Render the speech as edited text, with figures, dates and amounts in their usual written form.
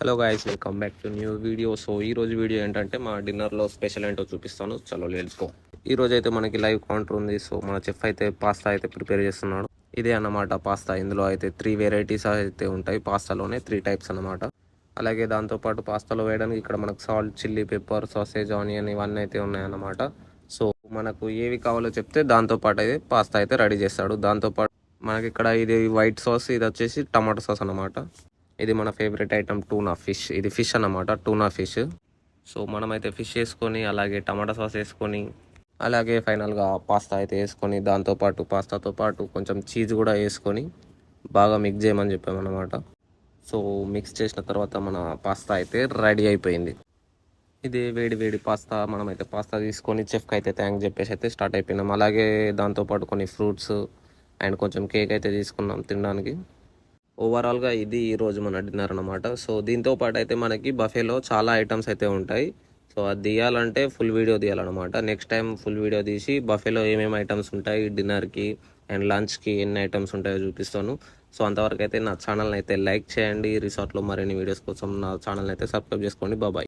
Hello guys, welcome back to new video. So ఈ రోజు video ఏంటంటే మా డిన్నర్లో స్పెషల్ ఏంటో చూపిస్తాను. చలో లెట్స్ గో. ఈ రోజు అయితే మనకి లైవ్ కౌంటర్ ఉంది. సో మన చెఫ్ అయితే పాస్తా అయితే ప్రిపేర్ చేస్తున్నాడు. ఇదే అన్నమాట పాస్తా. ఇందులో అయితే 3 వెరైటీస్ అయితే ఉంటాయి. పాస్తాలోనే 3 టైప్స్ అన్నమాట. అలాగే దాంతోపాటు పాస్తాలో వేయడానికి ఇక్కడ మనకు salt, chilli, pepper, sausage, onion ఇవన్నీ అయితే ఉన్నాయన్నమాట. సో మనకు ఏవి కావాలో చెప్తే దాంతోపాటు అయితే పాస్తా అయితే రెడీ చేస్తాడు. దాంతోపాటు మనకి ఇక్కడ ఇది వైట్ సాస్, ఇది వచ్చేసి టమాటో సాస్ అన్నమాట. ఇది మన ఫేవరెట్ ఐటమ్ టూనా ఫిష్. ఇది ఫిష్ అన్నమాట, టూనా ఫిష్. సో మనమైతే ఫిష్ వేసుకొని అలాగే టమాటా సాస్ వేసుకొని అలాగే ఫైనల్గా పాస్తా అయితే వేసుకొని దాంతోపాటు పాస్తాతో పాటు కొంచెం చీజ్ కూడా వేసుకొని బాగా మిక్స్ చేయమని చెప్పామన్నమాట. సో మిక్స్ చేసిన తర్వాత మన పాస్తా అయితే రెడీ అయిపోయింది. ఇది వేడి వేడి పాస్తా. మనమైతే పాస్తా తీసుకొని చెఫ్కి అయితే థ్యాంక్స్ చెప్పేసి అయితే స్టార్ట్ అయిపోయినాం. అలాగే దాంతోపాటు కొన్ని ఫ్రూట్స్ అండ్ కొంచెం కేక్ అయితే తీసుకున్నాం తినడానికి. ఓవరాల్గా ఇది ఈరోజు మన డిన్నర్ అనమాట. సో దీంతో పాటు అయితే మనకి బఫేలో చాలా ఐటమ్స్ అయితే ఉంటాయి. సో అది తీయాలంటే ఫుల్ వీడియో తీయాలన్నమాట. నెక్స్ట్ టైం ఫుల్ వీడియో తీసి బఫేలో ఏమేమి ఐటమ్స్ ఉంటాయి, డిన్నర్కి అండ్ లంచ్కి ఎన్ని ఐటమ్స్ ఉంటాయో చూపిస్తాను. సో అంతవరకు అయితే నా ఛానల్ని అయితే లైక్ చేయండి. రిసార్ట్లో మరిన్ని వీడియోస్ కోసం నా ఛానల్ని అయితే సబ్స్క్రైబ్ చేసుకోండి. బాబాయ్.